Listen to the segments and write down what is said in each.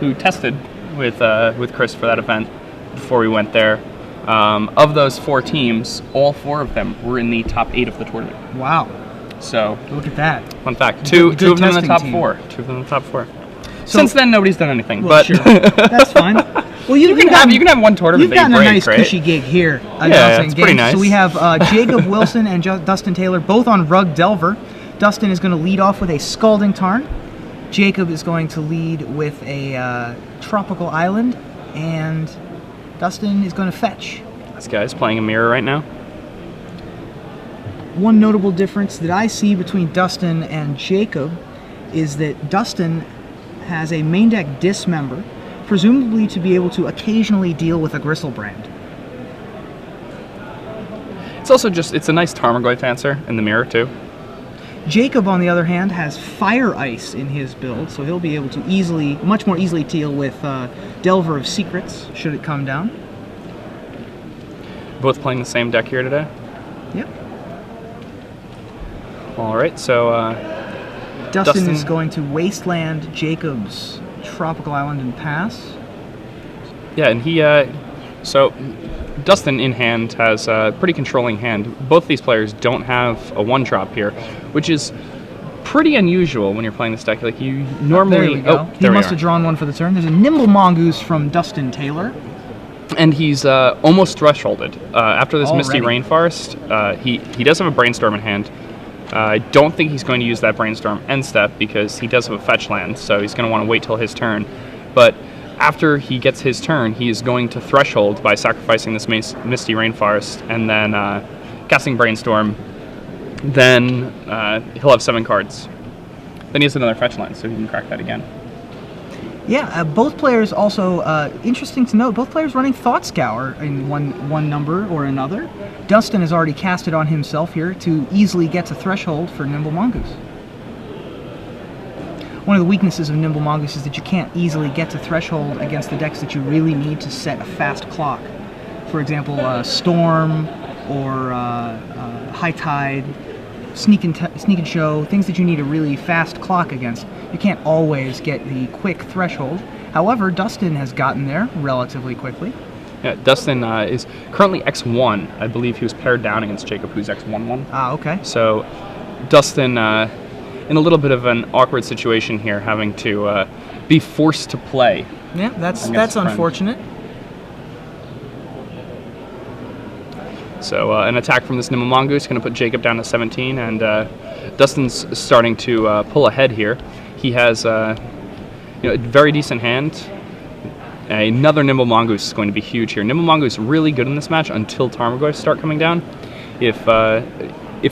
who tested with Chris for that event before we went there. Of those 4 teams, all 4 of them were in the top 8 of the tournament. Wow. So look at that. Fun fact. Two of them in the top 4. 2 of them in the top 4. So, since then, nobody's done anything. Well, but sure. That's fine. Well, you can have one tournament. You've gotten a nice cushy gig here. Yeah, it's pretty nice. So we have Jacob Wilson and Dustin Taylor both on Rug Delver. Dustin is going to lead off with a Scalding Tarn. Jacob is going to lead with a Tropical Island, and Dustin is going to fetch. This guy's playing a mirror right now. One notable difference that I see between Dustin and Jacob is that Dustin has a main deck dismember, presumably to be able to occasionally deal with a Gristlebrand. It's also it's a nice Tarmogoyf answer in the mirror too. Jacob, on the other hand, has Fire Ice in his build, so he'll be able to much more easily deal with Delver of Secrets, should it come down. Both playing the same deck here today? Yep. Alright, so Dustin is going to Wasteland Jacob's Tropical Island and pass. Yeah, and he, so Dustin in hand has a pretty controlling hand. Both these players don't have a 1-drop here, which is pretty unusual when you're playing this deck. Like, you normally... There we go. He must have drawn one for the turn. There's a Nimble Mongoose from Dustin Taylor. And he's almost thresholded. After this Misty Rainforest, he does have a Brainstorm in hand. I don't think he's going to use that Brainstorm end step because he does have a fetch land, so he's going to want to wait till his turn. But after he gets his turn, he is going to threshold by sacrificing this Misty Rainforest and then casting Brainstorm. Then he'll have 7 cards. Then he has another fetch land, so he can crack that again. Yeah, both players also, interesting to note, both players running Thought Scour in one number or another. Dustin has already cast it on himself here to easily get to Threshold for Nimble Mongoose. One of the weaknesses of Nimble Mongoose is that you can't easily get to Threshold against the decks that you really need to set a fast clock. For example, Storm or High Tide, Sneak and Show, things that you need a really fast clock against. You can't always get the quick Threshold. However, Dustin has gotten there relatively quickly. Yeah, Dustin is currently X1. I believe he was paired down against Jacob, who's X1-1. Ah, okay. So Dustin in a little bit of an awkward situation here, having to be forced to play. Yeah, that's unfortunate. So an attack from this Nimble Mongoose is going to put Jacob down to 17, and Dustin's starting to pull ahead here. He has a very decent hand. Another Nimble Mongoose is going to be huge here. Nimble Mongoose really good in this match until Tarmogoyfs start coming down. If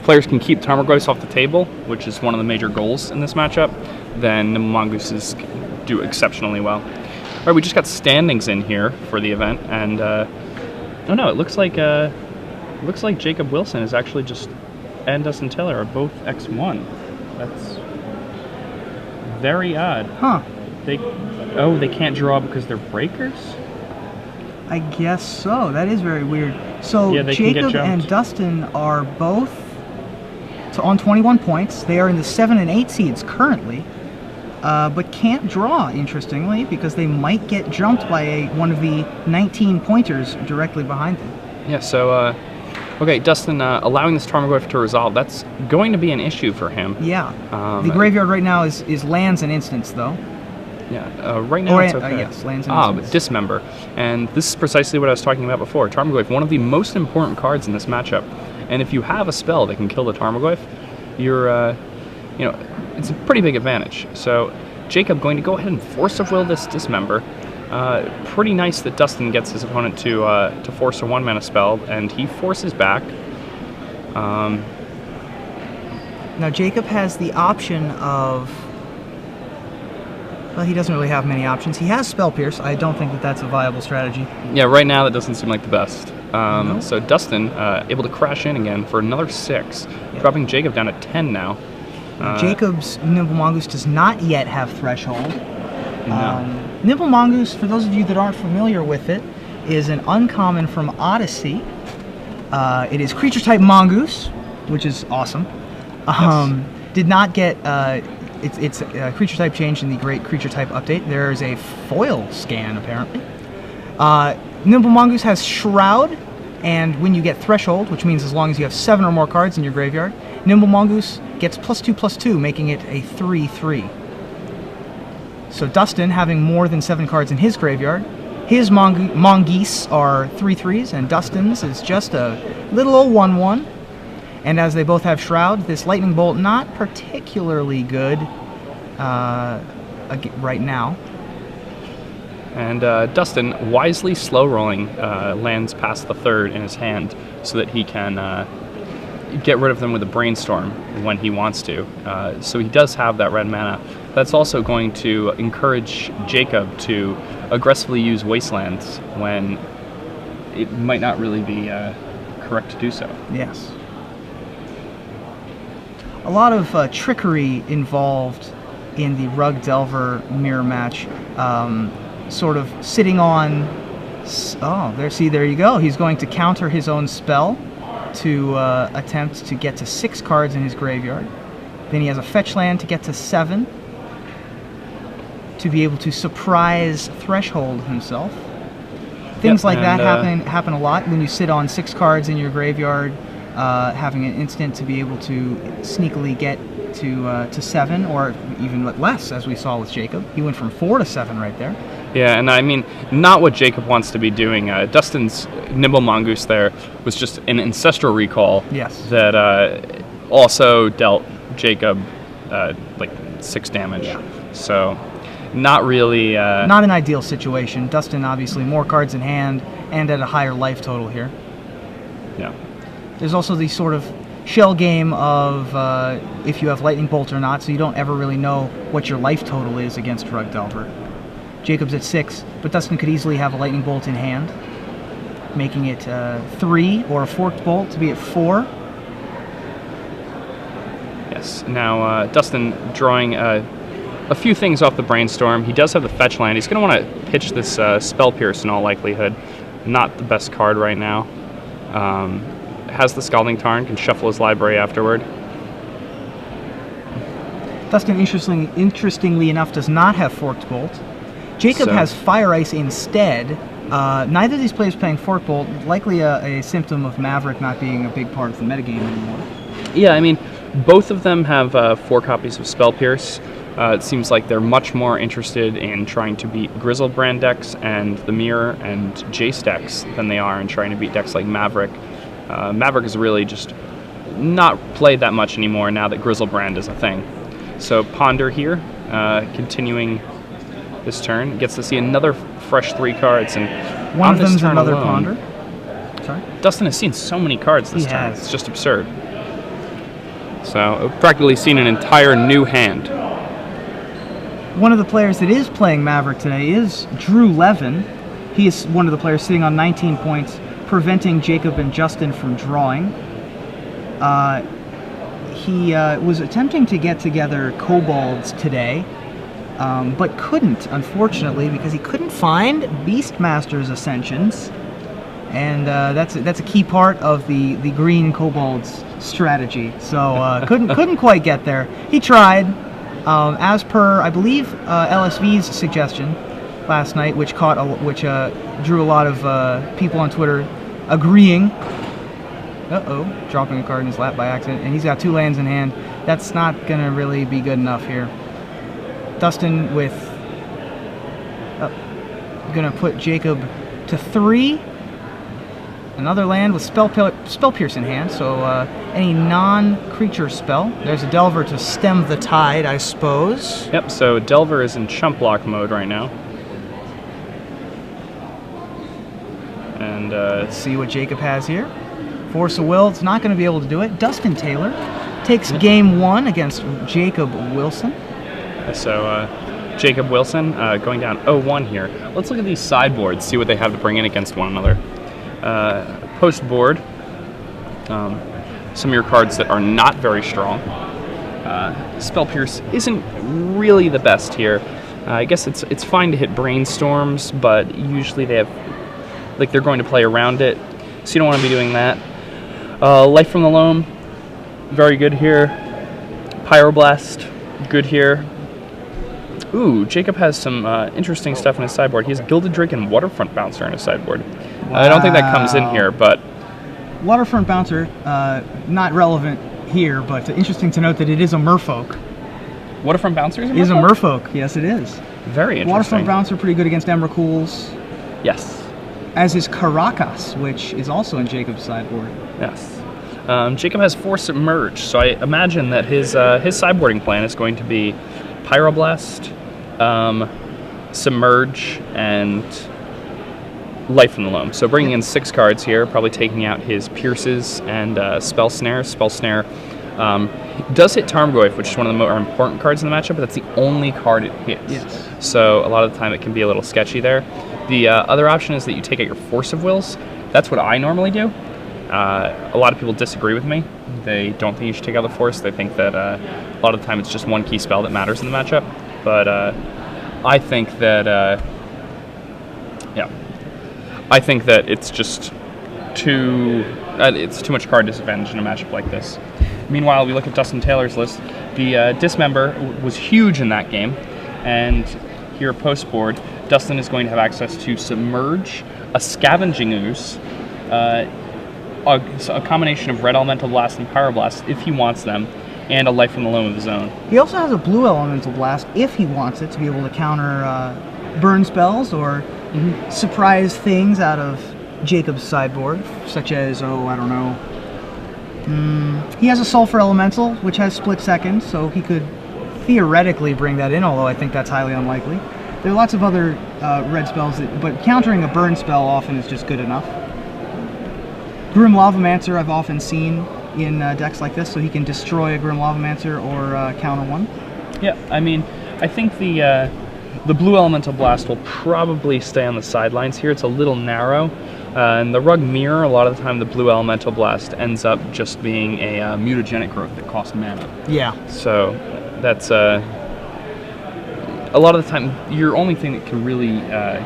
players can keep Tarmogoyfs off the table, which is one of the major goals in this matchup, then Nimble Mongooses do exceptionally well. All right, we just got standings in here for the event, and oh no, it looks like Jacob Wilson is actually and Dustin Taylor are both X1. That's very odd. Huh. They can't draw because they're breakers? I guess so. That is very weird. So yeah, Jacob and Dustin are both on 21 points. They are in the 7 and 8 seeds currently, but can't draw, interestingly, because they might get jumped by one of the 19 pointers directly behind them. Yeah, so okay, Dustin, allowing this Tarmogoyf to resolve, that's going to be an issue for him. Yeah. The graveyard right now is lands and instants, though. Yeah, right now it's okay. Yes, lands and instants. But Dismember. And this is precisely what I was talking about before. Tarmogoyf, one of the most important cards in this matchup. And if you have a spell that can kill the Tarmogoyf, you're, it's a pretty big advantage. So Jacob going to go ahead and Force of Will this Dismember. Pretty nice that Dustin gets his opponent to force a 1-mana spell, and he forces back. Now Jacob has the option of... Well, he doesn't really have many options. He has Spell Pierce. I don't think that that's a viable strategy. Yeah, right now that doesn't seem like the best. No. So Dustin able to crash in again for another 6, dropping Jacob down to 10 now. Jacob's Nimble Mongoose does not yet have Threshold. No. Nimble Mongoose, for those of you that aren't familiar with it, is an uncommon from Odyssey. It is creature type Mongoose, which is awesome. Yes. Did not get it's a creature type change in the Great Creature Type update. There is a foil scan, apparently. Nimble Mongoose has Shroud, and when you get Threshold, which means as long as you have 7 or more cards in your graveyard, Nimble Mongoose gets +2/+2, making it a 3/3. So Dustin, having more than 7 cards in his graveyard, his Mongoose are 3/3s, and Dustin's is just a little old 1/1. And as they both have Shroud, this Lightning Bolt not particularly good right now. And Dustin wisely slow rolling lands past the 3rd in his hand so that he can get rid of them with a Brainstorm when he wants to. So he does have that red mana. That's also going to encourage Jacob to aggressively use Wastelands when it might not really be correct to do so. Yes. A lot of trickery involved in the Rug Delver mirror match. Sort of sitting on... Oh, there you go. He's going to counter his own spell to attempt to get to 6 cards in his graveyard. Then he has a fetch land to get to 7 to be able to surprise Threshold himself. Things like that happen a lot when you sit on 6 cards in your graveyard, having an instant to be able to sneakily get to 7, or even less, as we saw with Jacob. He went from 4 to 7 right there. Yeah, and I mean, not what Jacob wants to be doing. Dustin's Nimble Mongoose there was just an Ancestral Recall. Yes. That also dealt Jacob 6 damage. Yeah. So, not really... not an ideal situation. Dustin, obviously, more cards in hand and at a higher life total here. Yeah. There's also the sort of shell game of if you have Lightning Bolt or not, so you don't ever really know what your life total is against Rug Delver. Jacob's at 6, but Dustin could easily have a Lightning Bolt in hand, making it 3, or a Forked Bolt to be at 4. Yes. Now, Dustin drawing a few things off the Brainstorm. He does have the fetch land. He's going to want to pitch this Spell Pierce in all likelihood. Not the best card right now. Has the Scalding Tarn, can shuffle his library afterward. Dustin, interestingly enough, does not have Forked Bolt. Jacob has Fire Ice instead. Neither of these players playing Forked Bolt, likely a symptom of Maverick not being a big part of the metagame anymore. Yeah, I mean, both of them have 4 copies of Spell Pierce. It seems like they're much more interested in trying to beat Grizzlebrand decks and the Mirror and Jace decks than they are in trying to beat decks like Maverick. Maverick is really just not played that much anymore now that Grizzlebrand is a thing. So Ponder here, continuing this turn, gets to see another fresh 3 cards, and one of this them's turn another alone, Ponder. Sorry? Dustin has seen so many cards this He turn. has. It's just absurd. So practically seen an entire new hand. One of the players that is playing Maverick today is Drew Levin. He is one of the players sitting on 19 points, preventing Jacob and Justin from drawing. He was attempting to get together Kobolds today, but couldn't, unfortunately, because he couldn't find Beastmaster's Ascensions, and that's a key part of the green Kobolds strategy. So couldn't quite get there. He tried, as per I believe LSV's suggestion last night, which drew a lot of people on Twitter agreeing. Dropping a card in his lap by accident, and he's got 2 lands in hand. That's not gonna really be good enough here. Dustin with gonna put Jacob to 3. Another land with Spell Pierce in hand, so any non-creature spell. There's a Delver to stem the tide, I suppose. Yep, so Delver is in chump block mode right now. And let's see what Jacob has here. Force of Will, it's not going to be able to do it. Dustin Taylor takes game 1 against Jacob Wilson. So Jacob Wilson going down 0-1 here. Let's look at these sideboards, see what they have to bring in against one another. Post board, some of your cards that are not very strong. Spell Pierce isn't really the best here. I guess it's fine to hit Brainstorms, but usually they have, they're going to play around it, so you don't want to be doing that. Life from the Loam, very good here. Pyroblast, good here. Ooh, Jacob has some interesting stuff in his sideboard. He has Gilded Drake and Waterfront Bouncer in his sideboard. Wow. I don't think that comes in here, but... Waterfront Bouncer, not relevant here, but interesting to note that it is a merfolk. Waterfront Bouncer is a merfolk? Yes, it is. Very interesting. Waterfront Bouncer, pretty good against Emrakul's. Yes. As is Caracas, which is also in Jacob's sideboard. Yes. Jacob has 4 Submerge, so I imagine that his sideboarding plan is going to be Pyroblast, Submerge, and Life from the Loam. So bringing in 6 cards here, probably taking out his Pierces and Spell Snare. Spell Snare does hit Tarmogoyf, which is one of the more important cards in the matchup, but that's the only card it hits. Yes. So a lot of the time it can be a little sketchy there. The other option is that you take out your Force of Wills. That's what I normally do. A lot of people disagree with me. They don't think you should take out the Force. They think that a lot of the time it's just one key spell that matters in the matchup. But I think that, I think that it's just it's too much card disadvantage in a matchup like this. Meanwhile, we look at Dustin Taylor's list. The Dismember was huge in that game, and here post board, Dustin is going to have access to Submerge, a Scavenging Ooze, a combination of Red Elemental Blast and Pyroblast if he wants them, and a Life from the Loam of his own. He also has a Blue Elemental Blast if he wants it to be able to counter burn spells or surprise things out of Jacob's sideboard, such as, I don't know. He has a Sulfur Elemental, which has Split Second, so he could theoretically bring that in, although I think that's highly unlikely. There are lots of other red spells, but countering a burn spell often is just good enough. Grim Lavamancer I've often seen in decks like this, so he can destroy a Grim Lavamancer or counter one. Yeah, I mean, I think the Blue Elemental Blast will probably stay on the sidelines here. It's a little narrow. And the Rug Mirror, a lot of the time the Blue Elemental Blast ends up just being a mutagenic growth that costs mana. Yeah. So that's a lot of the time your only thing that can really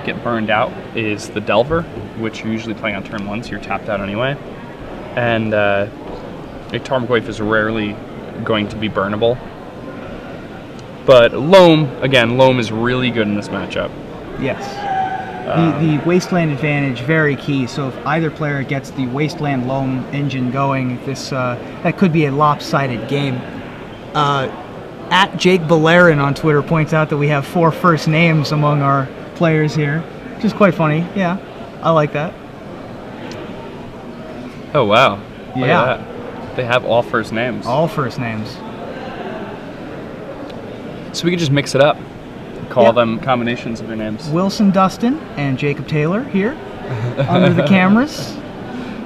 get burned out is the Delver, which you're usually playing on turn 1, so you're tapped out anyway. And a Tarmogoyf is rarely going to be burnable. But Loam, again, Loam is really good in this matchup. Yes. The Wasteland advantage, very key. So if either player gets the Wasteland Loam engine going, that could be a lopsided game. At Jake Bellerin on Twitter points out that we have 4 first names among our players here, which is quite funny. Yeah, I like that. Oh, wow. Yeah. Look at that. They have all first names. All first names. So we could just mix it up. Call them combinations of their names. Wilson Dustin and Jacob Taylor here under the cameras.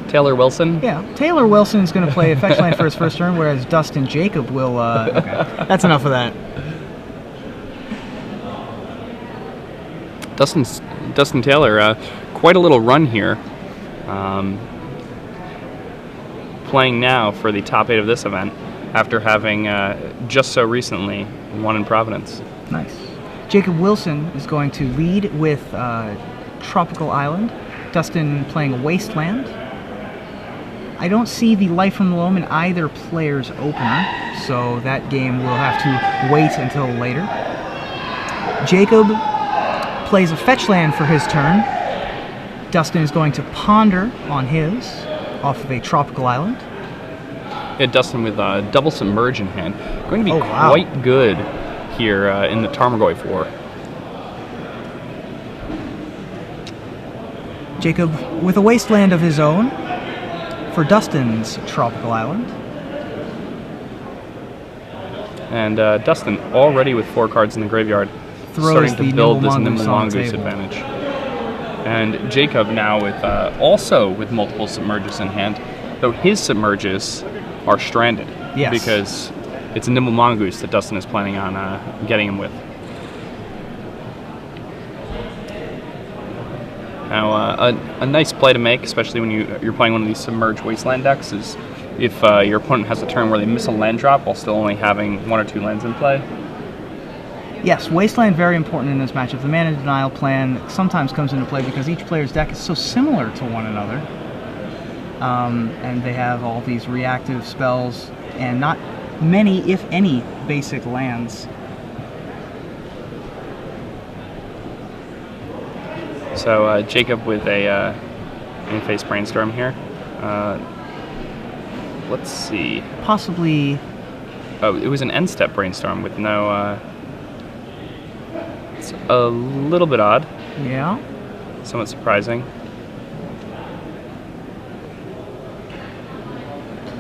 Taylor Wilson? Yeah, Taylor Wilson is going to play a fetch land for his first turn, whereas Dustin Jacob will... okay, that's enough of that. Dustin Taylor, quite a little run here. Playing now for the top 8 of this event after having just so recently won in Providence. Nice. Jacob Wilson is going to lead with Tropical Island. Dustin playing Wasteland. I don't see the Life from the Loam in either player's opener, so that game will have to wait until later. Jacob plays a fetch land for his turn. Dustin is going to ponder on his off of a Tropical Island. Yeah, Dustin with double Submerge in hand. Going to be quite good here in the Tarmogoyf War. Jacob with a Wasteland of his own for Dustin's Tropical Island. And Dustin already with 4 cards in the graveyard, starting to build this Nimble Mongoose advantage. And Jacob now with also with multiple Submerges in hand, though his Submerges are stranded. Yes. Because it's a Nimble Mongoose that Dustin is planning on getting him with. Now, a nice play to make, especially when you're playing one of these Submerged Wasteland decks, is if your opponent has a turn where they miss a land drop while still only having 1 or 2 lands in play. Yes, Wasteland very important in this matchup. The mana denial plan sometimes comes into play because each player's deck is so similar to one another. And they have all these reactive spells, and not many, if any, basic lands. So Jacob with a in-face brainstorm here. Let's see. Possibly. Oh, it was an end-step brainstorm with no. It's a little bit odd. Yeah. Somewhat surprising.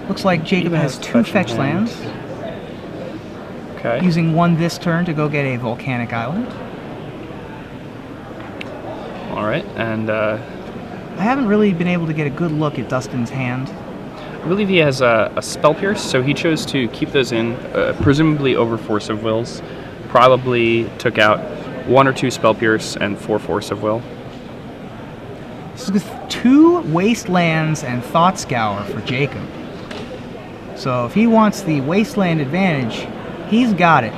Looks like Jacob has 2 fetch lands. Okay. Using 1 this turn to go get a volcanic island. All right, and I haven't really been able to get a good look at Dustin's hand. I believe he has a Spell Pierce, so he chose to keep those in, presumably over Force of Wills. Probably took out 1 or 2 Spell Pierce and 4 Force of Will. This is with 2 Wastelands and Thought Scour for Jacob. So if he wants the Wasteland advantage, he's got it.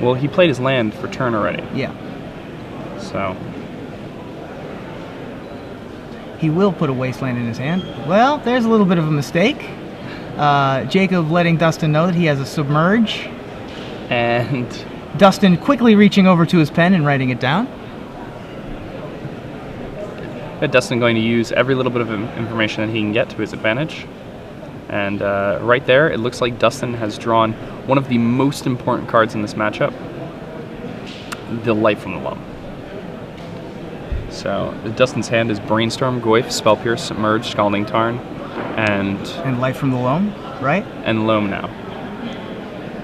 Well, he played his land for turn already, Yeah. so... He will put a Wasteland in his hand. Well, there's a little bit of a mistake. Jacob letting Dustin know that he has a Submerge. And... Dustin quickly reaching over to his pen and writing it down. Dustin going to use every little bit of information that he can get to his advantage. And right there, it looks like Dustin has drawn one of the most important cards in this matchup. The Light from the Loam. So, Dustin's hand is Brainstorm, Goyf, Spell Pierce, Submerge, Scalding Tarn, and Light from the Loam, right? And Loam now.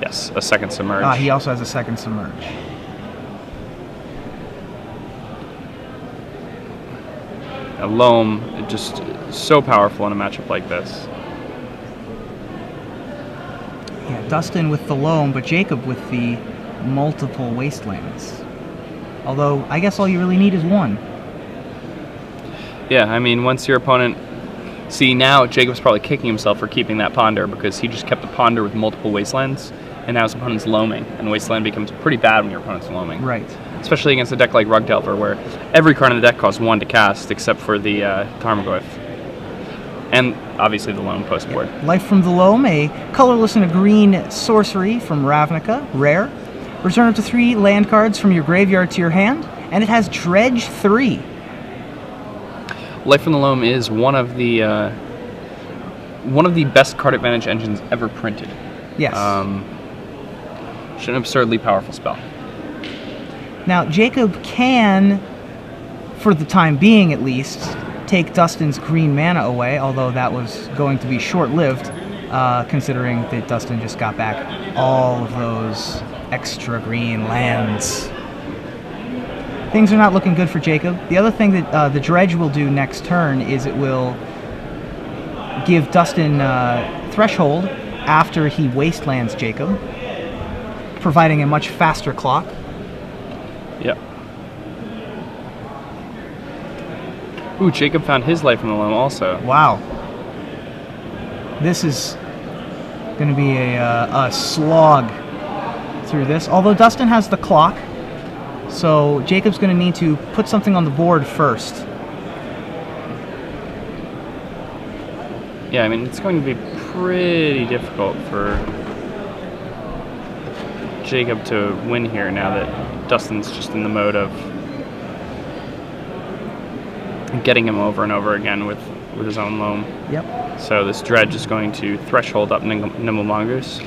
Yes, a second Submerge. He also has a second Submerge. Loam, just so powerful in a matchup like this. Yeah, Dustin with the Loam, but Jacob with the multiple Wastelands. Although, I guess all you really need is 1. Yeah, I mean, once your opponent... See, now Jacob's probably kicking himself for keeping that Ponder, because he just kept the Ponder with multiple Wastelands, and now his opponent's loaming, and Wasteland becomes pretty bad when your opponent's loaming. Right. Especially against a deck like Rug Delver, where every card in the deck costs 1 to cast, except for the Tarmogoyf. And, obviously, the Loam postboard. Yeah. Light from the Loam, a colorless and a green sorcery from Ravnica, rare. Return up to 3 land cards from your graveyard to your hand, and it has Dredge 3. Light from the Loam is one of the best card advantage engines ever printed. Yes. It's an absurdly powerful spell. Now, Jacob can, for the time being at least, take Dustin's green mana away, although that was going to be short-lived, considering that Dustin just got back all of those extra green lands. Things are not looking good for Jacob. The other thing that the Dredge will do next turn is it will give Dustin Threshold after he Wastelands Jacob, providing a much faster clock. Yep. Ooh, Jacob found his Light from the Loam also. Wow. This is going to be a slog through this. Although Dustin has the clock, so Jacob's going to need to put something on the board first. Yeah, I mean, it's going to be pretty difficult for Jacob to win here now that Dustin's just in the mode of getting him over and over again with his own Loam. Yep. So this Dredge is going to Threshold up Nimble Mongoose.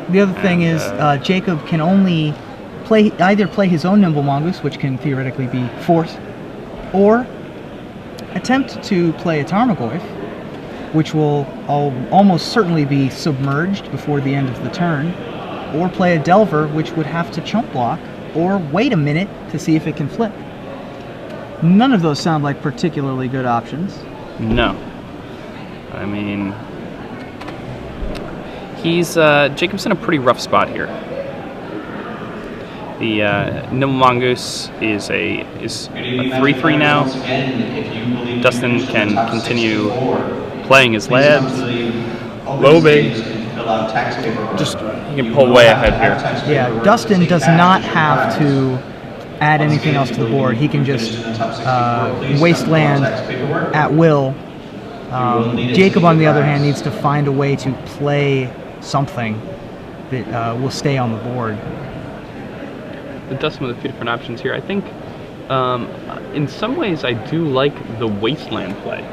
The other thing is Jacob can only either play his own Nimble Mongoose, which can theoretically be Force, or attempt to play a Tarmogoyf, which will almost certainly be submerged before the end of the turn, or play a Delver, which would have to chump block, or wait a minute to see if it can flip. None of those sound like particularly good options. No. I mean, Jacob's in a pretty rough spot here. The Nimble Mongoose is a 3/3 now. Dustin can continue playing his lands, loaming. Just he can pull way ahead here. Yeah, Dustin does not have to add anything else to the board. He can just wasteland at will Jacob, on the other hand, needs to find a way to play something that will stay on the board. Dustin with a few different options here. I think, in some ways, I do like the Wasteland play.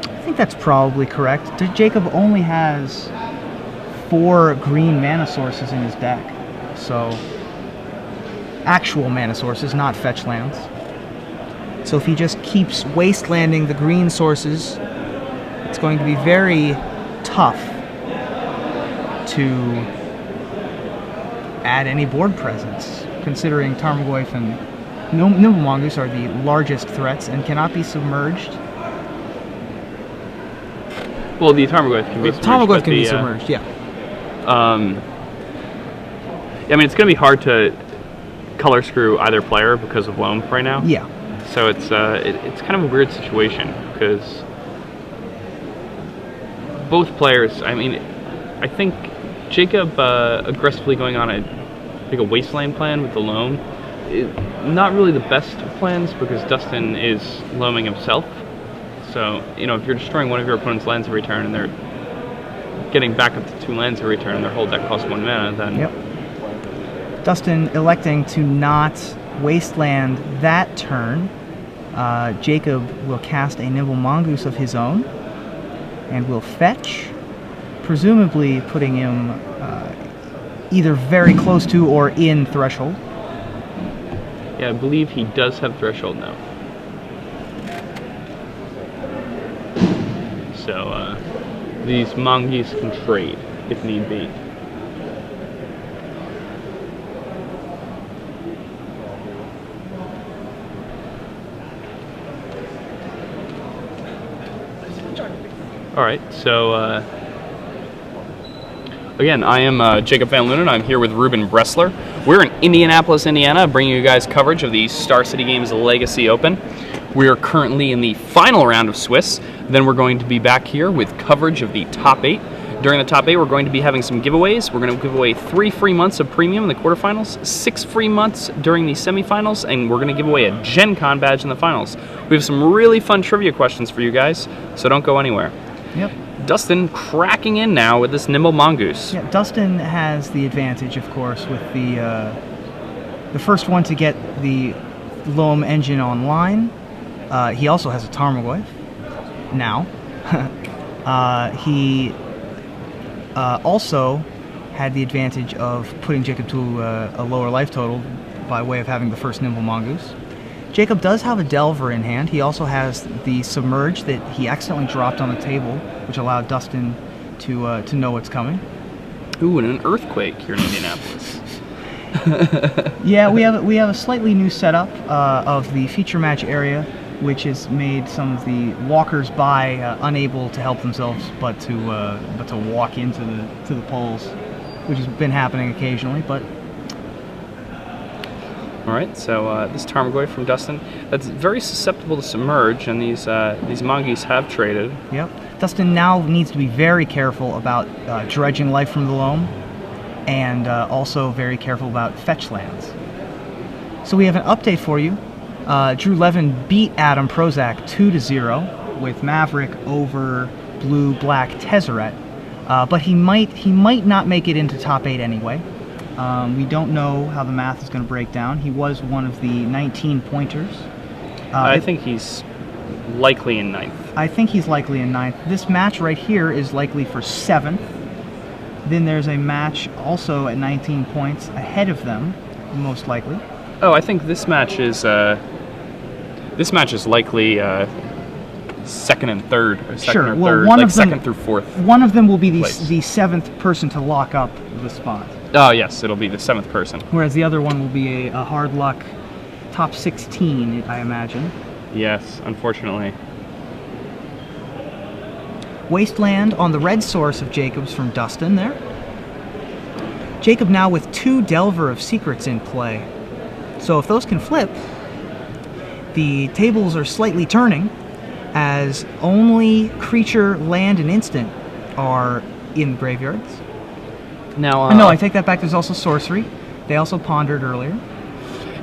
I think that's probably correct. Jacob only has 4 green mana sources in his deck, so actual mana sources, not fetch lands. So if he just keeps wastelanding the green sources, it's going to be very tough to add any board presence, considering Tarmogoyf and Nimble Mongoose are the largest threats and cannot be submerged. Well, the Tarmogoyf can be submerged. Tarmogoyf can be submerged, yeah. I mean, it's going to be hard to color screw either player because of Loam right now. Yeah. So it's kind of a weird situation because both players. I mean, I think Jacob aggressively going on a wasteland plan with the Loam is not really the best of plans because Dustin is loaming himself. So if you're destroying one of your opponent's lands every turn and they're getting back up to 2 lands every turn and their whole deck costs 1 mana, then Dustin electing to not wasteland that turn. Jacob will cast a Nimble Mongoose of his own and will fetch, presumably putting him either very close to or in Threshold. Yeah, I believe he does have Threshold now. So these Mongoose can trade if need be. Alright, so again, I am Jacob Van Lunen. I'm here with Ruben Bressler. We're in Indianapolis, Indiana, bringing you guys coverage of the Star City Games Legacy Open. We are currently in the final round of Swiss. Then we're going to be back here with coverage of the top 8. During the top 8, we're going to be having some giveaways. We're going to give away 3 free months of premium in the quarterfinals, 6 free months during the semifinals, and we're going to give away a Gen Con badge in the finals. We have some really fun trivia questions for you guys, so don't go anywhere. Yep. Dustin cracking in now with this Nimble Mongoose. Yeah, Dustin has the advantage, of course, with the first one to get the Loam engine online. He also has a Tarmogoyf now. He also had the advantage of putting Jacob to a lower life total by way of having the first Nimble Mongoose. Jacob does have a Delver in hand. He also has the Submerge that he accidentally dropped on the table, which allowed Dustin to know what's coming. Ooh, and an Earthquake here in Indianapolis. Yeah, we have a slightly new setup of the feature match area, which has made some of the walkers by unable to help themselves but to walk into the poles, which has been happening occasionally. But all right, so this Tarmogoyf from Dustin, that's very susceptible to submerge, and these Mongoose have traded. Yep. Dustin now needs to be very careful about dredging life from the Loam, and also very careful about fetch lands. So we have an update for you. Drew Levin beat Adam Prozac 2-0 with Maverick over blue-black Tezzeret, but he might not make it into top 8 anyway. We don't know how the math is going to break down. He was one of the 19 pointers. I think he's likely in 9th. I think he's likely in 9th. This match right here is likely for 7th. Then there's a match also at 19 points ahead of them, most likely. Oh, I think this match is likely second and third, or second or third, like second through 4th. One of them will be the 7th person to lock up the spot. Oh yes, it'll be the 7th person. Whereas the other one will be a hard luck top 16, I imagine. Yes, unfortunately. Wasteland on the red source of Jacob's from Dustin there. Jacob now with 2 Delver of Secrets in play. So if those can flip, the tables are slightly turning, as only creature, land, and instant are in graveyards. Now, no, I take that back. There's also sorcery. They also pondered earlier.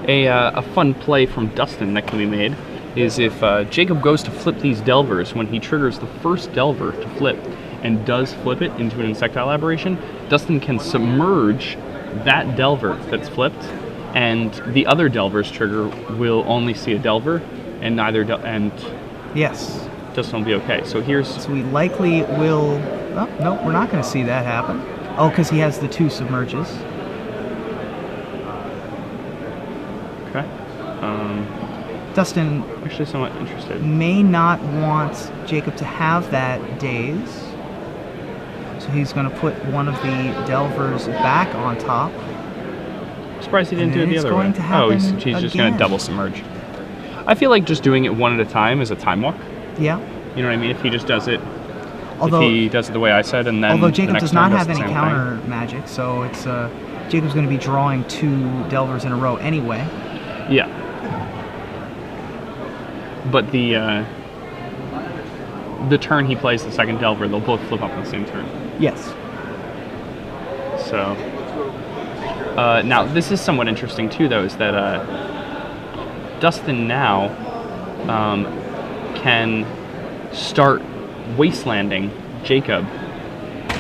A fun play from Dustin that can be made is if Jacob goes to flip these Delvers, when he triggers the first Delver to flip and does flip it into an Insectile Aberration, Dustin can submerge that Delver that's flipped, and the other Delver's trigger will only see a Delver, and Yes. Dustin will be okay. So So we likely will... Oh, no, we're not going to see that happen. Oh, because he has the 2 submerges. Okay. Dustin Actually somewhat interested. may not want Jacob to have that daze. So he's going to put one of the Delvers back on top. Surprised he didn't do it the other way. Oh, he's just going to double submerge. I feel like just doing it one at a time is a time walk. Yeah. You know what I mean? If he just does it, although, if he does it the way I said, and then although Jacob the next does not turn have does any the same counter thing. magic, so it's Jacob's going to be drawing 2 Delvers in a row anyway. Yeah. But the turn he plays the second Delver, they'll both flip up on the same turn. Yes. So now this is somewhat interesting too, though, is that Dustin now can start wastelanding Jacob,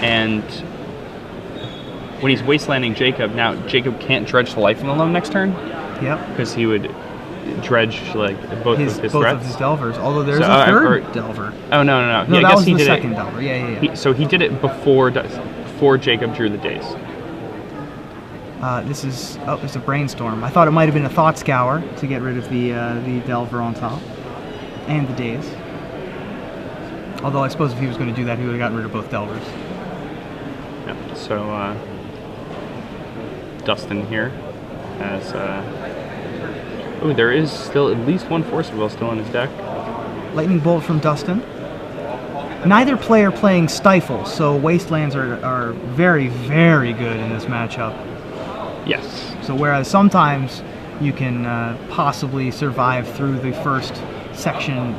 and when he's wastelanding Jacob, now Jacob can't dredge the life from the loam next turn. Yep. Because he would dredge like both of his both threats. of his Delvers. Although there's So, a third Delver. Oh no! No, Yeah, I that guess was he the did second it. Delver. Yeah. So he did it before Jacob drew the daze. This is it's a brainstorm. I thought it might have been a thought scour to get rid of the Delver on top and the daze. Although I suppose if he was going to do that, he would have gotten rid of both Delvers. Yeah. So Dustin here has. Oh, there is still at least one Force of Will still in his deck. Lightning Bolt from Dustin. Neither player playing Stifle, so Wastelands are very, very good in this matchup. Yes. So whereas sometimes you can possibly survive through the first section,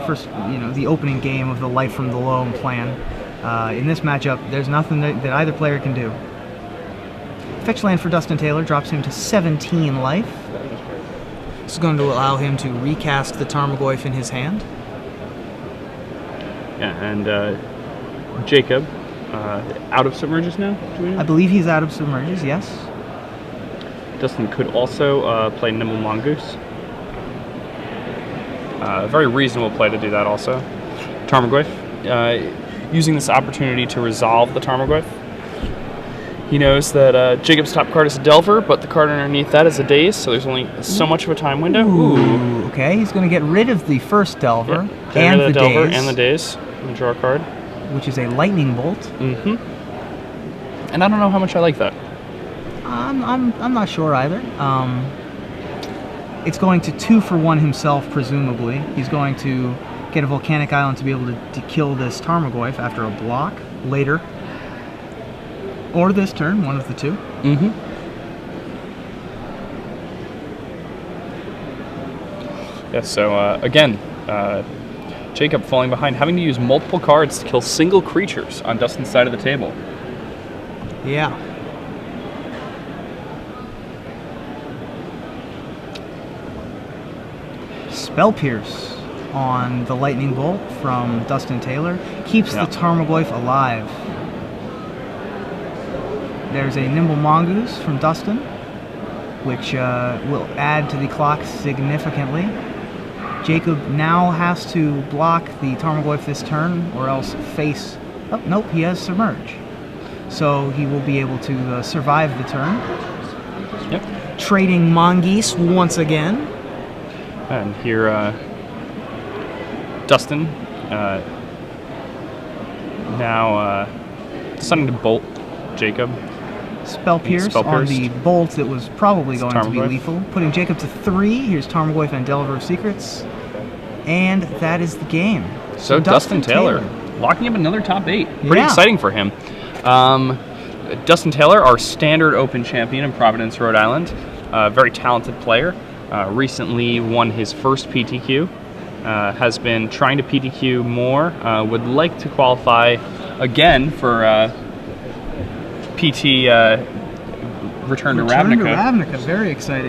the opening game of the Life from the Loam plan, in this matchup, there's nothing that either player can do. Fetch land for Dustin Taylor drops him to 17 life. This is going to allow him to recast the Tarmogoyf in his hand. Yeah, and Jacob, out of submerges now? Do we know? I believe he's out of submerges, yes. Dustin could also play Nimble Mongoose. A very reasonable play to do that also. Tarmogoyf, using this opportunity to resolve the Tarmogoyf. He knows that Jacob's top card is a Delver, but the card underneath that is a Daze, so there's only so much of a time window. Ooh. Okay, he's going to get rid of the first Delver, Yep. and the Delver Daze, and the Daze. And draw a card. which is a Lightning Bolt. Mm-hmm. And I don't know how much I like that. I'm not sure either. It's going to 2-for-1 himself, presumably. He's going to get a Volcanic Island to be able to kill this Tarmogoyf after a block later. Or this turn, one of the two. Mm-hmm. Yeah, so again, Jacob falling behind, having to use multiple cards to kill single creatures on Dustin's side of the table. Yeah. Spell Pierce on the Lightning Bolt from Dustin Taylor keeps the Tarmogoyf alive. There's a Nimble Mongoose from Dustin, which will add to the clock significantly. Jacob now has to block the Tarmogoyf this turn, or else face... Oh, nope, he has Submerge. So he will be able to survive the turn. Yep. Trading Mongoose once again. And here, Dustin now deciding to bolt Jacob. Spell Pierce on the bolt that was probably going to be lethal. Putting Jacob to 3. Here's Tarmogoyf and Delver of Secrets. And that is the game. So Dustin Taylor locking up another top 8. Pretty exciting for him. Dustin Taylor, our standard Open champion in Providence, Rhode Island. Very talented player. Recently won his first PTQ. Has been trying to PTQ more. Would like to qualify again for PT Return to Ravnica. Very exciting.